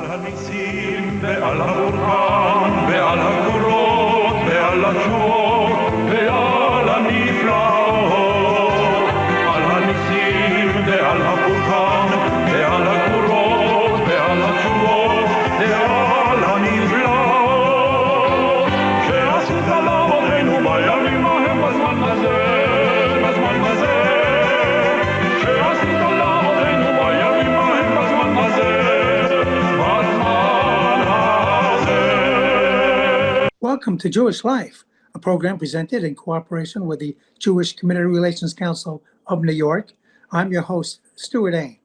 על הניסים ועל הברכן ועל הגבורות ועל התשועות ועל הנפלאות על הניסים ועל הברכן ועל הגבורות ועל התשועות ועל הנפלאות שעשית לאבותינו בימים ההם בזמן הזה שעשית לאבותינו בימים ההם בזמן הזה. Welcome to Jewish Life, a program presented in cooperation with the Jewish Community Relations Council of New York. I'm your host, Stewart Ain.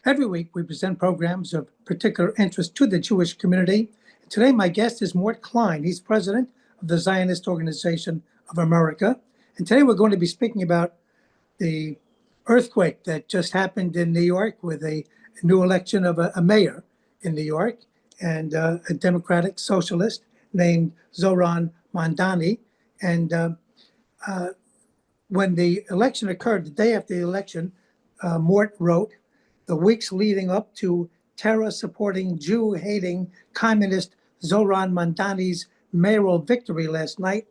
Every week, we present programs of particular interest to the Jewish community. Today, my guest is Mort Klein. He's president of the Zionist Organization of America. And today, we're going to be speaking about the earthquake that just happened in New York with a new election of a mayor in New York and a Democratic socialist named ZOA Mamdani. And when the election occurred, the day after the election, Mort wrote, "The weeks leading up to terror-supporting, Jew-hating communist ZOA Mamdani's mayoral victory last night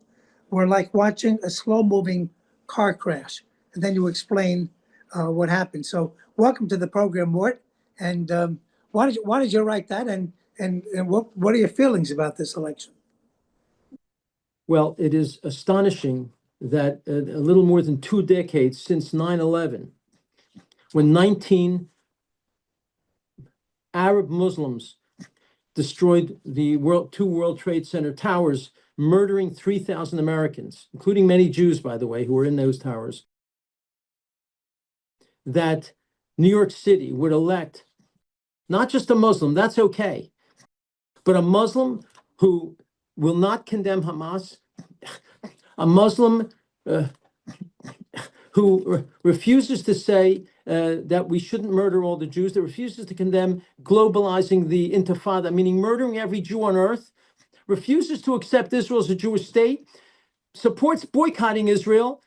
were like watching a slow-moving car crash." And then you explain what happened. So welcome to the program, Mort. And why did you write that? And what are your feelings about this election? Well, it is astonishing that a little more than 2 decades since 9/11, when 19 Arab Muslims destroyed the two World Trade Center towers, murdering 3,000 Americans, including many Jews, by the way, who were in those towers, that New York City would elect not just a Muslim, that's okay, but a Muslim who will not condemn Hamas, a Muslim who refuses to say that we shouldn't murder all the Jews, that refuses to condemn globalizing the Intifada, meaning murdering every Jew on earth, refuses to accept Israel as a Jewish state, supports boycotting Israel.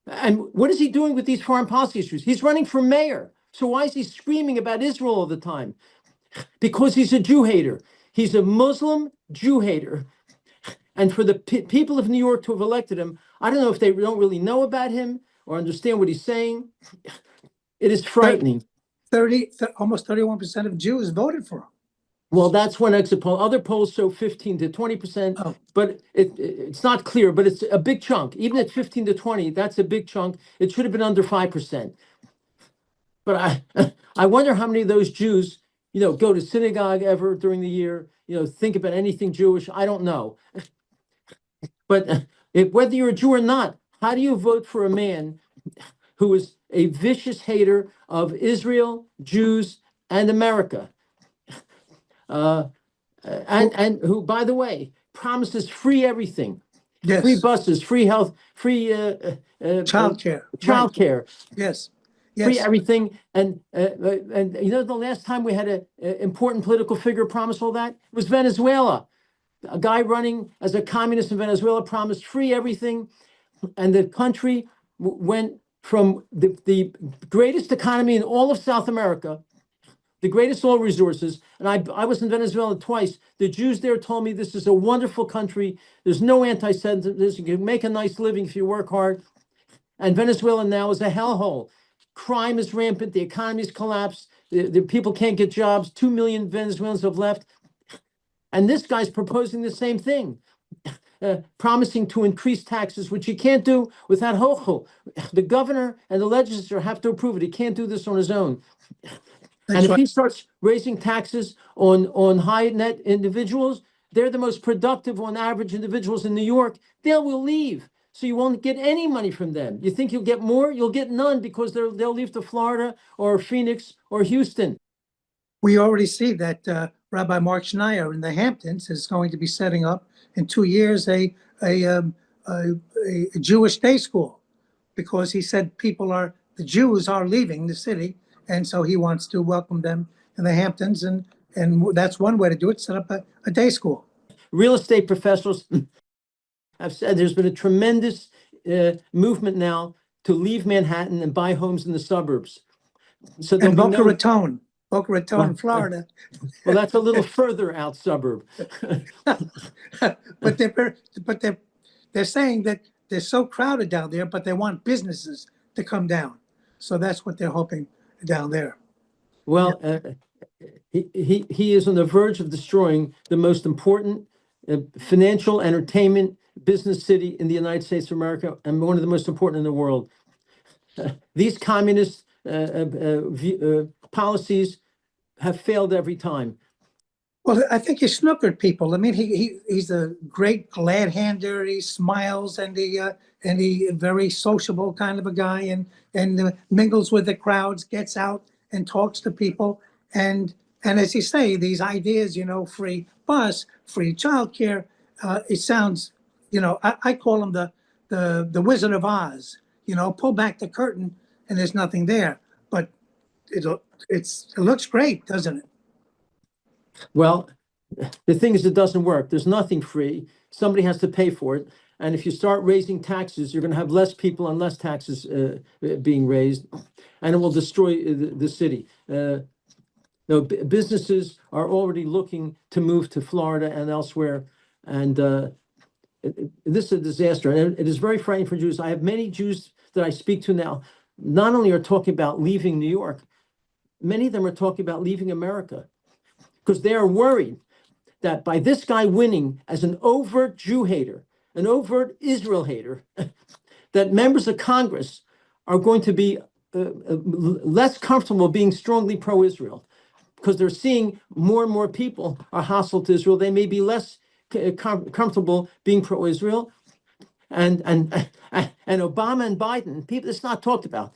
And what is he doing with these foreign policy issues? He's running for mayor. So why is he screaming about Israel all the time? Because he's a Jew hater. He's a Muslim Jew hater. And for the people of New York to have elected him, I don't know if they don't really know about him or understand what he's saying. It is frightening. Almost 31% of Jews voted for him. Well, that's one exit poll. Other polls show 15 to 20%, but it's not clear, but it's a big chunk. Even at 15 to 20, that's a big chunk. It should have been under 5%. But I wonder how many of those Jews, go to synagogue ever during the year, think about anything Jewish. I don't know. But whether you're a Jew or not, how do you vote for a man who is a vicious hater of Israel, Jews, and America? And who, by the way, promises free everything, yes, free buses, free health, free childcare, right. Yes, free everything. And the last time we had an important political figure promise all that was Venezuela. A guy running as a communist in Venezuela promised free everything, and the country went from the greatest economy in all of South America, the greatest oil resources, and I was in Venezuela twice. The Jews there told me this is a wonderful country. There's no anti-Semitism. You can make a nice living if you work hard. And Venezuela now is a hellhole. Crime is rampant. The economy's collapsed. The people can't get jobs. 2 million Venezuelans have left. And this guy's proposing the same thing, promising to increase taxes, which he can't do without hochul. The governor and the legislature have to approve it. He can't do this on his own. And if he starts raising taxes on high net individuals, they're the most productive on average individuals in New York. They will leave. So you won't get any money from them. You think you'll get more? You'll get none because they'll leave to Florida or Phoenix or Houston. We already see that Rabbi Mort Klein in the Hamptons is going to be setting up in 2 years a Jewish day school, because he said the Jews are leaving the city. And so he wants to welcome them in the Hamptons. And that's one way to do it, set up a day school. Real estate professionals have said there's been a tremendous movement now to leave Manhattan and buy homes in the suburbs. So and Boca Raton. Boca Raton, Florida. Well, that's a little further out suburb. But they're saying that they're so crowded down there, but they want businesses to come down. So that's what they're hoping down there. Well, he is on the verge of destroying the most important financial, entertainment, business city in the United States of America, and one of the most important in the world. These communist policies have failed every time. Well, I think he snookered people. I mean, he's a great glad-hander. He smiles and he very sociable kind of a guy, and mingles with the crowds, gets out and talks to people. And as you say, these ideas, free bus, free childcare. It sounds, I call him the Wizard of Oz. Pull back the curtain and there's nothing there, but it looks great, doesn't it? Well, the thing is, it doesn't work. There's nothing free. Somebody has to pay for it. And if you start raising taxes, you're going to have less people and less taxes being raised, and it will destroy the city. Businesses are already looking to move to Florida and elsewhere, and this is a disaster. And it is very frightening for Jews. I have many Jews that I speak to now, not only are talking about leaving New York, many of them are talking about leaving America, because they are worried that by this guy winning as an overt Jew hater, an overt Israel hater, that members of Congress are going to be less comfortable being strongly pro-Israel, because they're seeing more and more people are hostile to Israel. They may be less comfortable being pro-Israel. And Obama and Biden, people, it's not talked about.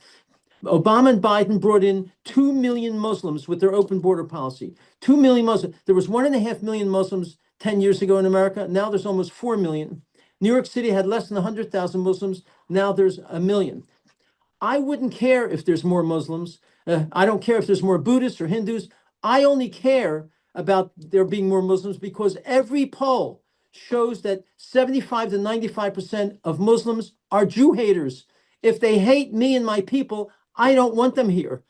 Obama and Biden brought in 2 million Muslims with their open border policy. 2 million Muslims. There was 1.5 million Muslims 10 years ago in America. Now there's almost 4 million. New York City had less than 100,000 Muslims. Now there's 1 million. I wouldn't care if there's more Muslims. I don't care if there's more Buddhists or Hindus. I only care about there being more Muslims because every poll shows that 75 to 95% of Muslims are Jew haters. If they hate me and my people, I don't want them here.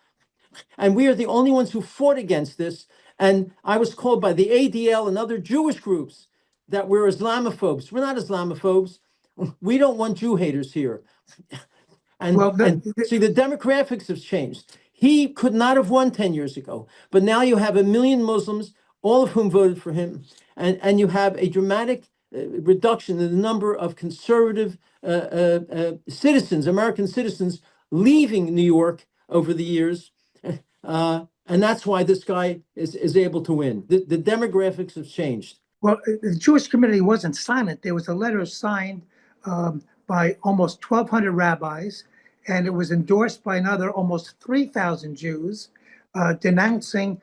And we are the only ones who fought against this. And I was called by the ADL and other Jewish groups that we're Islamophobes. We're not Islamophobes. We don't want Jew haters here. And, see, the demographics have changed. He could not have won 10 years ago, but now you have 1 million Muslims, all of whom voted for him. And you have a dramatic reduction in the number of conservative citizens, American citizens, leaving New York over the years. And that's why this guy is able to win. The demographics have changed. Well, the Jewish community wasn't silent. There was a letter signed by almost 1,200 rabbis, and it was endorsed by another almost 3,000 Jews, denouncing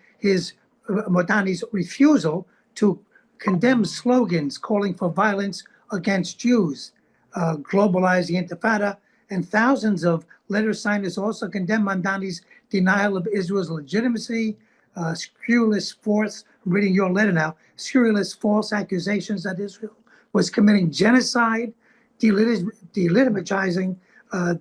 Mamdani's refusal to condemn slogans calling for violence against Jews, globalize the Intifada, and thousands of letter signers also condemned Mamdani's denial of Israel's legitimacy, scurrilous false, I'm reading your letter now, scurrilous false accusations that Israel was committing genocide, delegitimizing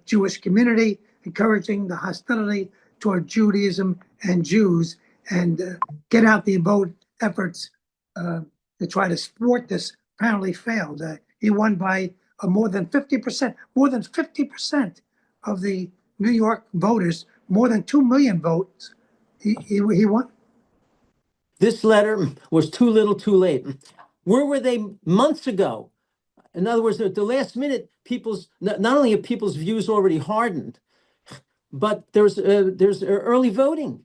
Jewish community, encouraging the hostility toward Judaism and Jews, and get out the vote efforts to try to thwart this apparently failed. He won by more than 50%, more than 50% of the New York voters, more than 2 million votes. He won. This letter was too little, too late. Where were they months ago? In other words, at the last minute, not only have people's views already hardened, but there's early voting.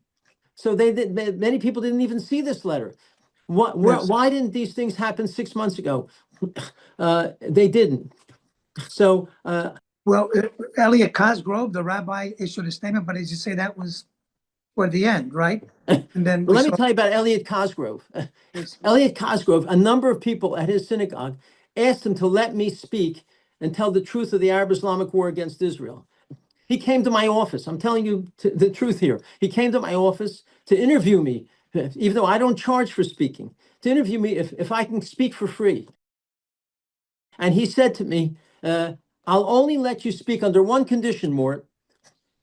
So many people didn't even see this letter. Why didn't these things happen 6 months ago? They didn't. So, well, Elliot Cosgrove, the rabbi, issued a statement, but as you say, that was toward the end, right? And then well, let me tell you about Elliot Cosgrove. Elliot Cosgrove, a number of people at his synagogue asked him to let me speak and tell the truth of the Arab-Islamic war against Israel. He came to my office. I'm telling you the truth here. He came to my office to interview me, even though I don't charge for speaking, to interview me if I can speak for free. And he said to me, I'll only let you speak under one condition, Mort.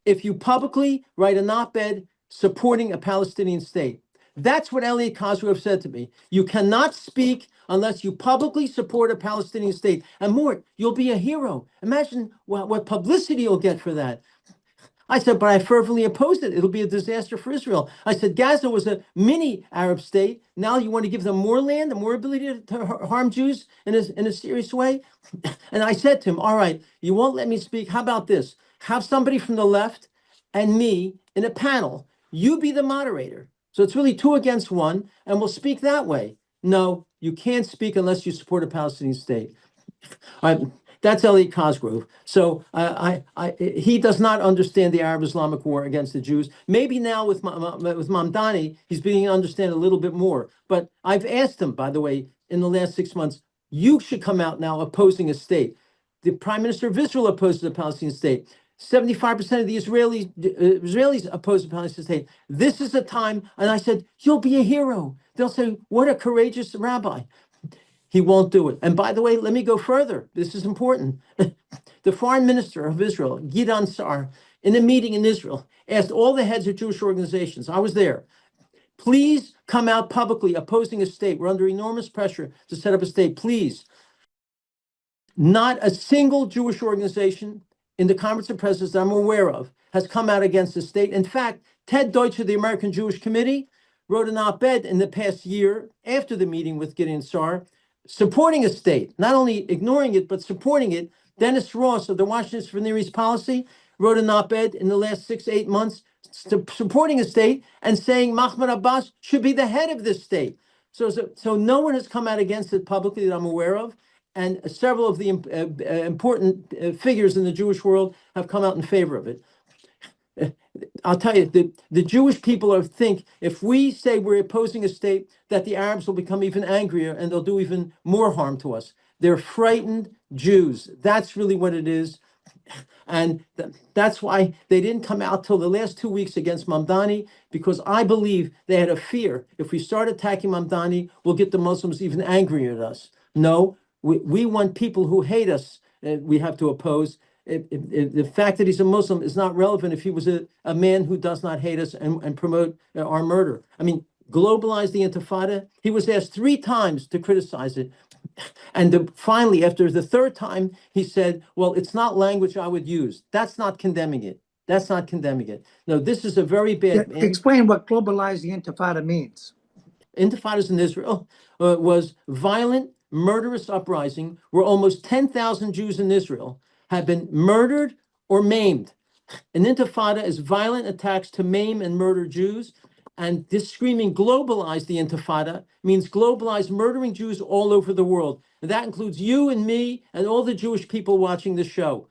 If you publicly write an op-ed supporting a Palestinian state. That's what Elliot Cosgrove said to me. You cannot speak unless you publicly support a Palestinian state. And Mort, you'll be a hero. Imagine what publicity you'll get for that. I said, but I fervently oppose it. It'll be a disaster for Israel. I said, Gaza was a mini Arab state. Now you want to give them more land and more ability to harm Jews in a serious way? And I said to him, all right, you won't let me speak. How about this? Have somebody from the left and me in a panel. You be the moderator. So it's really 2 against 1, and we'll speak that way. No, you can't speak unless you support a Palestinian state. All right, that's Elliot Cosgrove. So he does not understand the Arab-Islamic war against the Jews. Maybe now with Mamdani, he's beginning to understand a little bit more. But I've asked him, by the way, in the last 6 months, you should come out now opposing a state. The Prime Minister of Israel opposes the Palestinian state. 75% of the Israelis oppose the Palestinian state. This is the time, and I said, you'll be a hero. They'll say, what a courageous rabbi. He won't do it. And by the way, let me go further. This is important. The foreign minister of Israel, Gideon Sa'ar, in a meeting in Israel, asked all the heads of Jewish organizations, I was there, please come out publicly opposing a state. We're under enormous pressure to set up a state. Please. Not a single Jewish organization in the Conference of Presidents that I'm aware of has come out against the state. In fact, Ted Deutsch of the American Jewish Committee wrote an op-ed in the past year after the meeting with Gideon Sa'ar, supporting a state, not only ignoring it, but supporting it. Dennis Ross of the Washington for Near East Policy wrote an op-ed in the last 6 to 8 months supporting a state and saying Mahmoud Abbas should be the head of this state. So no one has come out against it publicly that I'm aware of. And several of the important figures in the Jewish world have come out in favor of it. I'll tell you, the Jewish people think if we say we're opposing a state, that the Arabs will become even angrier and they'll do even more harm to us. They're frightened Jews. That's really what it is. And that's why they didn't come out till the last 2 weeks against Mamdani, because I believe they had a fear. If we start attacking Mamdani, we'll get the Muslims even angrier at us. No, we want people who hate us, we have to oppose. The fact that he's a Muslim is not relevant if he was a man who does not hate us and promote our murder. I mean, globalize the Intifada. He was asked 3 times to criticize it. And finally, after the 3rd time, he said, well, it's not language I would use. That's not condemning it. That's not condemning it. No, this is a very bad... Explain what globalize the Intifada means. Intifadas in Israel was violent, murderous uprising where almost 10,000 Jews in Israel have been murdered or maimed. An intifada is violent attacks to maim and murder Jews. And this screaming globalize the Intifada means globalize murdering Jews all over the world. And that includes you and me and all the Jewish people watching the show.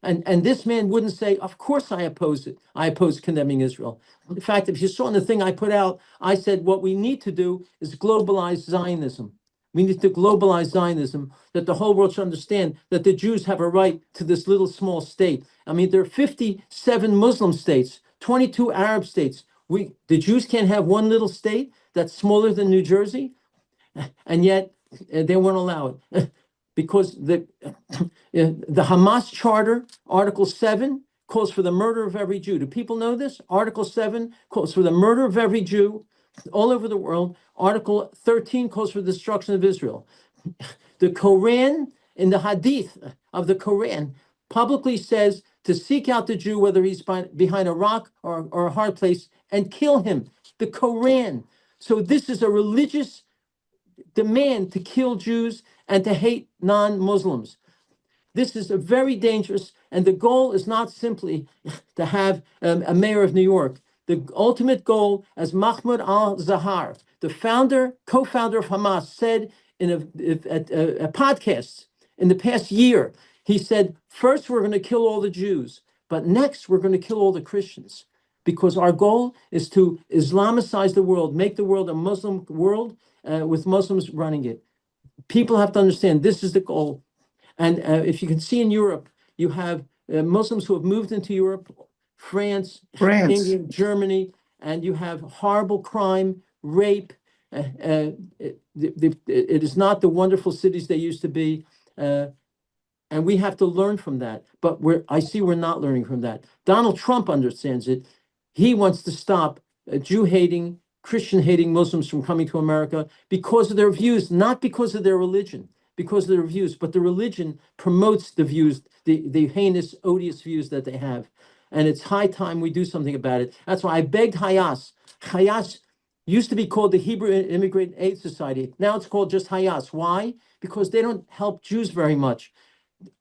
And this man wouldn't say, of course I oppose it. I oppose condemning Israel. In fact, if you saw in the thing I put out, I said what we need to do is globalize Zionism. We need to globalize Zionism, that the whole world should understand that the Jews have a right to this little small state. I mean, there are 57 Muslim states, 22 Arab states. The Jews can't have one little state that's smaller than New Jersey, and yet they won't allow it. Because the Hamas Charter, Article 7, calls for the murder of every Jew. Do people know this? Article 7 calls for the murder of every Jew all over the world. Article 13 calls for the destruction of Israel. The Quran, in the Hadith of the Quran, publicly says to seek out the Jew, whether he's behind a rock or a hard place, and kill him. The Quran. So this is a religious demand to kill Jews and to hate non-Muslims. This is a very dangerous, and the goal is not simply to have a mayor of New York. The ultimate goal, as Mahmoud al-Zahar, the co-founder of Hamas, said in a podcast in the past year, he said, first we're going to kill all the Jews, but next we're going to kill all the Christians, because our goal is to Islamicize the world, make the world a Muslim world with Muslims running it. People have to understand this is the goal. And if you can see in Europe, you have Muslims who have moved into Europe, France, England, Germany, and you have horrible crime, rape. It is not the wonderful cities they used to be. And we have to learn from that. But I see we're not learning from that. Donald Trump understands it. He wants to stop Jew-hating, Christian-hating Muslims from coming to America because of their views, not because of their religion, because of their views, but the religion promotes the views, the heinous, odious views that they have. And it's high time we do something about it. That's why I begged Hayas. Hayas used to be called the Hebrew Immigrant Aid Society. Now it's called just Hayas. Why? Because they don't help Jews very much.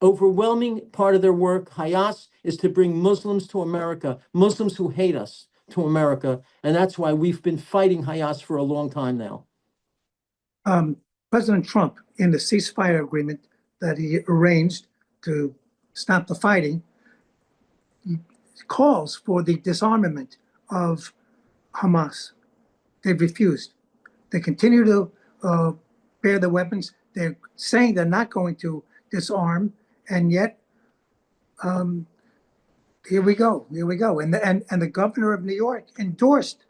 Overwhelming part of their work, Hayas, is to bring Muslims to America, Muslims who hate us to America. And that's why we've been fighting Hayas for a long time now. President Trump, in the ceasefire agreement that he arranged to stop the fighting, calls for the disarmament of Hamas. They've refused. They continue to bear the weapons. They're saying they're not going to disarm, and yet here we go. And the governor of New York endorsed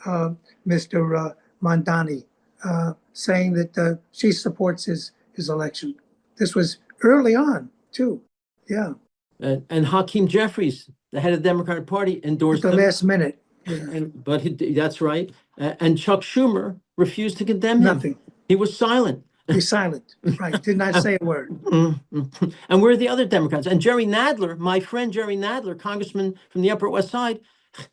Mr. Mamdani, saying that she supports his election. This was early on too. Yeah. And Hakeem Jeffries, the head of the Democratic Party, endorsed At the him. last minute. That's right. And Chuck Schumer refused to condemn him. Nothing. He was silent. He's silent. Right. Did not say a word. And where are the other Democrats? And Jerry Nadler, my friend Jerry Nadler, congressman from the Upper West Side,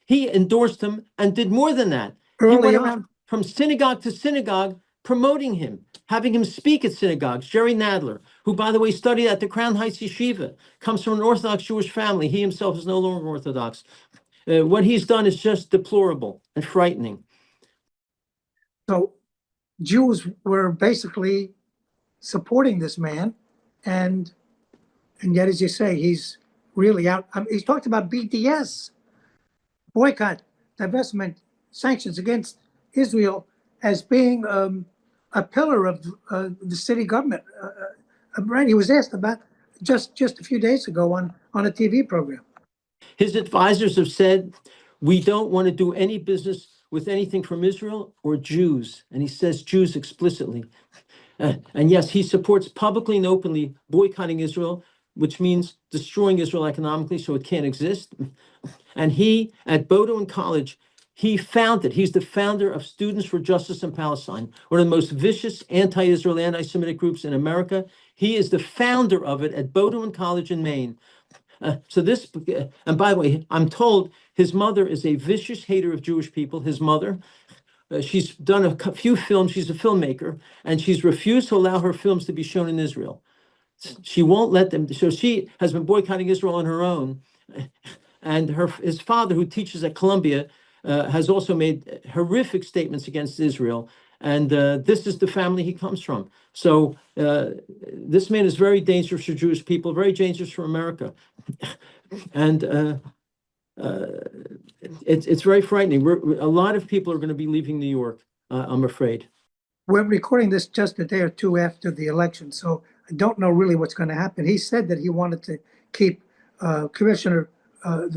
he endorsed him and did more than that. He went around from synagogue to synagogue promoting him, having him speak at synagogues. Jerry Nadler, who, by the way, studied at the Crown Heights Yeshiva, comes from an Orthodox Jewish family. He himself is no longer Orthodox. What he's done is just deplorable and frightening. So Jews were basically supporting this man, and yet, as you say, he's really out. He's talked about BDS, boycott, divestment, sanctions against Israel as being a pillar of the city government. Right? He was asked about just a few days ago on a TV program. His advisors have said, we don't want to do any business with anything from Israel or Jews. And he says Jews explicitly. And yes, he supports publicly and openly boycotting Israel, which means destroying Israel economically so it can't exist. And he, at Bowdoin College, he's the founder of Students for Justice in Palestine, one of the most vicious anti-Israel, anti-Semitic groups in America. He is the founder of it at Bowdoin College in Maine. And by the way, I'm told his mother is a vicious hater of Jewish people. His mother, she's done a few films. She's a filmmaker, and she's refused to allow her films to be shown in Israel. She won't let them. So she has been boycotting Israel on her own. And his father, who teaches at Columbia, has also made horrific statements against Israel. And this is the family he comes from. So this man is very dangerous for Jewish people, very dangerous for America. And it's very frightening. A lot of people are going to be leaving New York, I'm afraid. We're recording this just a day or two after the election, so I don't know really what's going to happen. He said that he wanted to keep the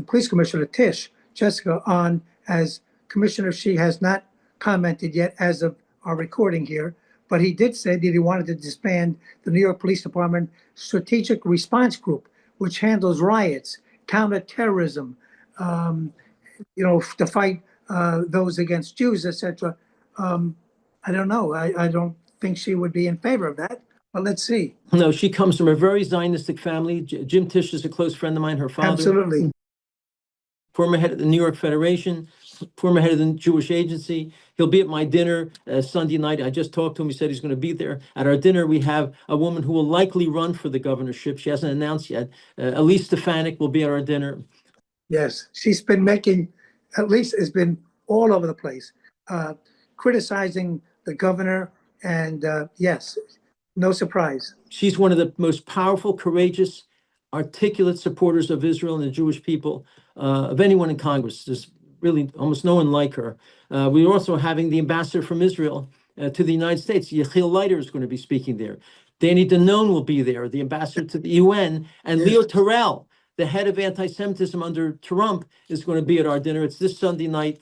police commissioner, Tish, Jessica, on as commissioner. She has not commented yet as of our recording here, but he did say that he wanted to disband the New York Police Department Strategic Response Group, which handles riots, counterterrorism, to fight those against Jews, etc. I don't know. I don't think she would be in favor of that, but let's see. No, she comes from a very Zionistic family. Jim Tisch is a close friend of mine, her father. Absolutely. Former head of the New York Federation, former head of the Jewish Agency. He'll be at my dinner Sunday night. I just talked to him. He said he's going to be there. At our dinner, we have a woman who will likely run for the governorship. She hasn't announced yet. Elise Stefanik will be at our dinner. Yes, she's been has been all over the place, criticizing the governor. And yes, no surprise. She's one of the most powerful, courageous, articulate supporters of Israel and the Jewish people of anyone in Congress. There's really almost no one like her. We're also having the ambassador from Israel to the United States. Yechiel Leiter is going to be speaking there. Danny Danon will be there, the ambassador to the UN. And yes. Leo Terrell, the head of anti-Semitism under Trump, is going to be at our dinner. It's this Sunday night.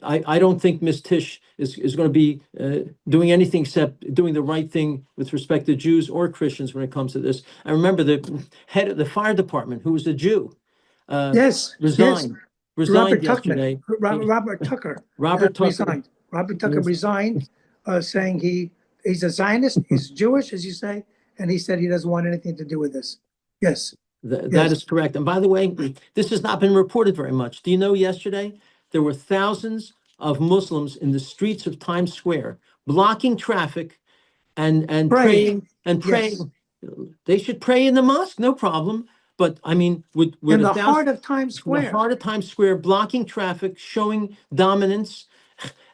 I don't think Ms. Tisch is going to be doing anything except doing the right thing with respect to Jews or Christians when it comes to this. I remember the head of the fire department, who was a Jew, Yes, yes. resigned Robert Tuckman, yesterday. Robert Tucker Robert Tucker. resigned. Robert Tucker Yes. resigned, saying he's a Zionist, he's Jewish, as you say, and he said he doesn't want anything to do with this. Yes, That yes. is correct. And by the way, this has not been reported very much. Do you know yesterday there were thousands of Muslims in the streets of Times Square blocking traffic and Praying. praying. They should pray in the mosque, no problem. But I mean, with In the 1,000 heart of Times in the Square. heart of Times Square, blocking traffic, showing dominance.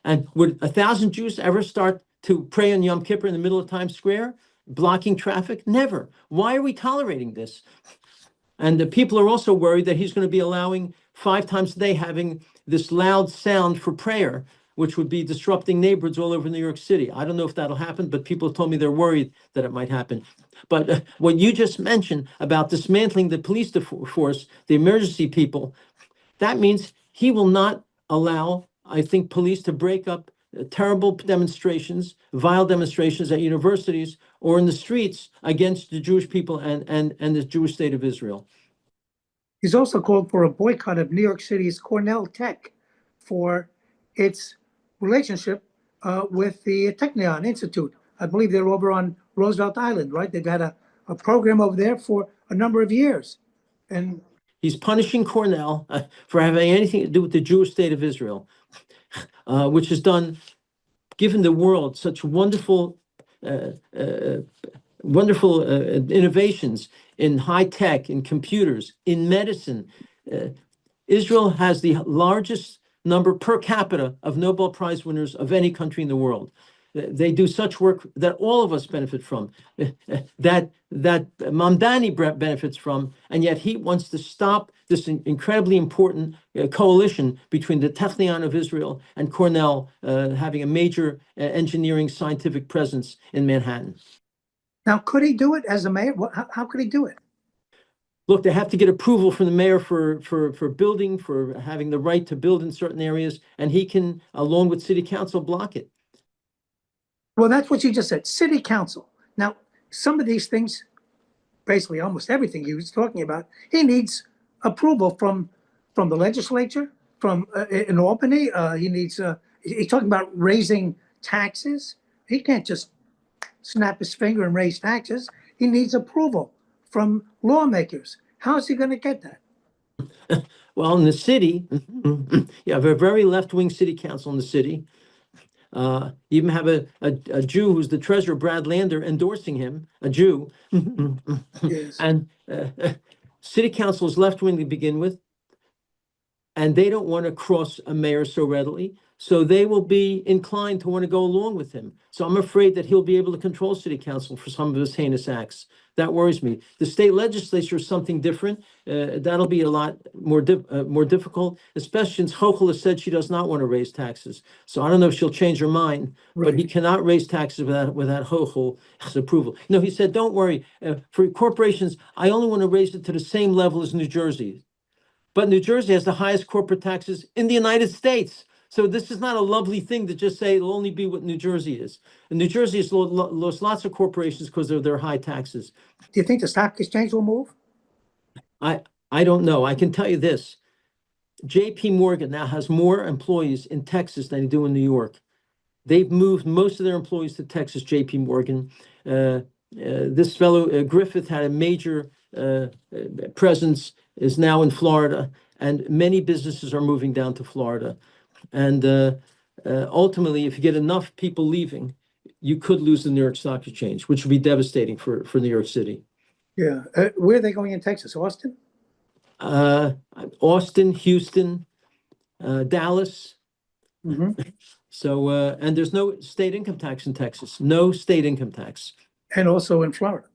And would 1,000 Jews ever start to pray on Yom Kippur in the middle of Times Square, blocking traffic? Never. Why are we tolerating this? And the people are also worried that he's going to be allowing 5 times a day having this loud sound for prayer, which would be disrupting neighborhoods all over New York City. I don't know if that'll happen, but people have told me they're worried that it might happen. But what you just mentioned about dismantling the police force, the emergency people, that means he will not allow, I think, police to break up terrible demonstrations, vile demonstrations at universities or in the streets against the Jewish people and the Jewish state of Israel. He's also called for a boycott of New York City's Cornell Tech for its relationship with the Technion Institute. I believe they're over on Roosevelt Island, right? They've had a program over there for a number of years. And he's punishing Cornell for having anything to do with the Jewish state of Israel, which has given the world such wonderful innovations in high tech, in computers, in medicine. Israel has the largest number per capita of Nobel Prize winners of any country in the world. They do such work that all of us benefit from, that Mamdani benefits from, and yet he wants to stop this incredibly important coalition between the Technion of Israel and Cornell having a major engineering scientific presence in Manhattan. now, could he do it as a mayor? How could he do it? Look, they have to get approval from the mayor for building, for having the right to build in certain areas, and he can, along with city council, block it. Well, that's what you just said, city council. Now, some of these things, basically almost everything he was talking about, he needs approval from the legislature, from in Albany. He's talking about raising taxes. He can't just snap his finger and raise taxes. He needs approval from lawmakers. How is he going to get that? Well, in the city, you have a very left-wing city council in the city. You even have a Jew who's the treasurer, Brad Lander, endorsing him, a Jew. Yes. And city council is left-wing to begin with, and they don't want to cross a mayor so readily. So they will be inclined to want to go along with him. So I'm afraid that he'll be able to control city council for some of his heinous acts. That worries me. The state legislature is something different. That'll be a lot more difficult, especially since Hochul has said she does not want to raise taxes. So I don't know if she'll change her mind, but he cannot raise taxes without Hochul's approval. No, he said, don't worry. For corporations, I only want to raise it to the same level as New Jersey. But New Jersey has the highest corporate taxes in the United States. So this is not a lovely thing to just say it'll only be what New Jersey is. And New Jersey has lost lots of corporations because of their high taxes. Do you think the stock exchange will move? I don't know. I can tell you this. JP Morgan now has more employees in Texas than they do in New York. They've moved most of their employees to Texas, JP Morgan. This fellow, Griffith, had a major presence, is now in Florida, and many businesses are moving down to Florida. And ultimately, if you get enough people leaving, you could lose the New York Stock Exchange, which would be devastating for New York City. Yeah. Where are they going in Texas? Austin? Austin, Houston, Dallas. Mm-hmm. So, and there's no state income tax in Texas, no state income tax. And also in Florida.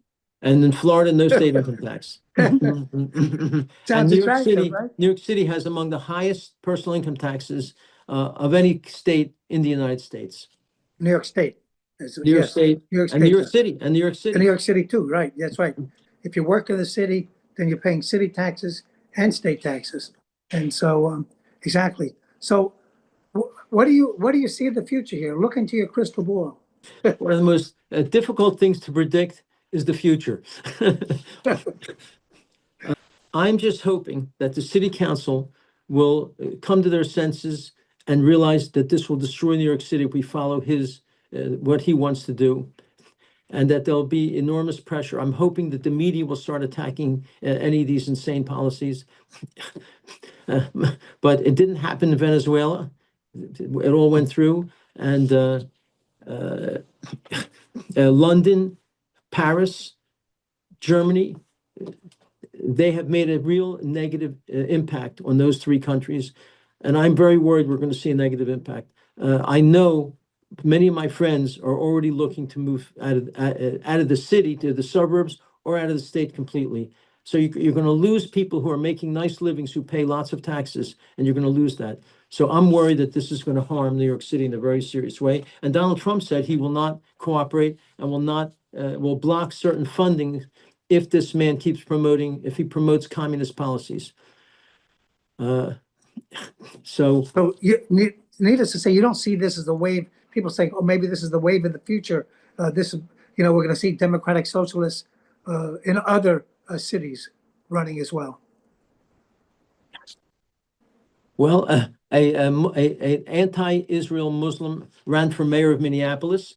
And in Florida, no state income tax. Sounds And New York attractive, City, right? New York City has among the highest personal income taxes of any state in the United States. New York State. New York Yes, State, New York and New State York does. City, and New York And City. New York City too, right? That's right. If you work in the city, then you're paying city taxes and state taxes. And so, exactly. So what do you see in the future here? Look into your crystal ball. One of the most difficult things to predict is the future. I'm just hoping that the city council will come to their senses and realize that this will destroy New York City if we follow his, what he wants to do, and that there'll be enormous pressure. I'm hoping that the media will start attacking any of these insane policies. But it didn't happen in Venezuela. It all went through, and London, Paris, Germany, they have made a real negative impact on those three countries. And I'm very worried we're going to see a negative impact. I know many of my friends are already looking to move out of the city to the suburbs or out of the state completely. So you're going to lose people who are making nice livings, who pay lots of taxes, and you're going to lose that. So I'm worried that this is going to harm New York City in a very serious way. And Donald Trump said he will not cooperate and will block certain funding if this man if he promotes communist policies. So So needless to say, you don't see this as a wave. People say, oh, maybe this is the wave of the future. This is, we're going to see democratic socialists in other cities running as well. Well, an anti-Israel Muslim ran for mayor of Minneapolis,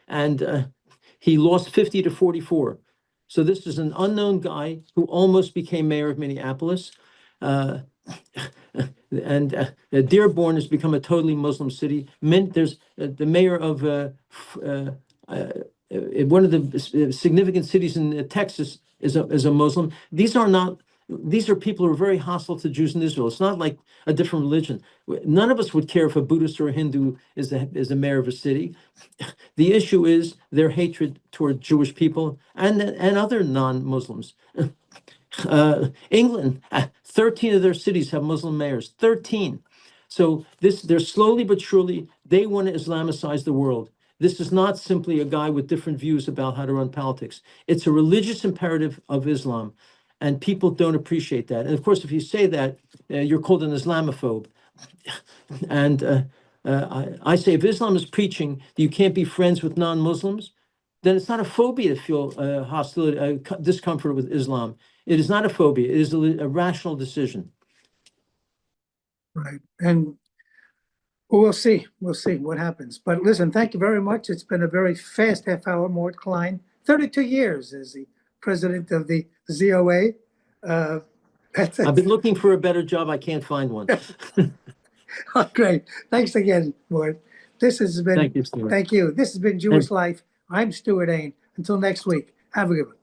and he lost 50 to 44. So this is an unknown guy who almost became mayor of Minneapolis. And Dearborn has become a totally Muslim city. There's the mayor of one of the significant cities in Texas is a Muslim. These are people who are very hostile to Jews in Israel. It's not like a different religion. None of us would care if a Buddhist or a Hindu is the mayor of a city. The issue is their hatred toward Jewish people and other non-Muslims. England, 13 of their cities have Muslim mayors, 13. So they're slowly but surely, they want to Islamicize the world. This is not simply a guy with different views about how to run politics. It's a religious imperative of Islam, and people don't appreciate that. And of course, if you say that, you're called an Islamophobe. And I say, if Islam is preaching that you can't be friends with non-Muslims, then it's not a phobia to feel hostility, discomfort with Islam. It is not a phobia. It is a rational decision. Right. And we'll see. We'll see what happens. But listen, thank you very much. It's been a very fast half hour. Mort Klein, 32 years as the president of the ZOA. I've been looking for a better job. I can't find one. Oh, great. Thanks again, Mort. This has been, Thank you, Stewart. thank you. This has been Jewish Life. I'm Stewart Ain. Until next week, have a good one.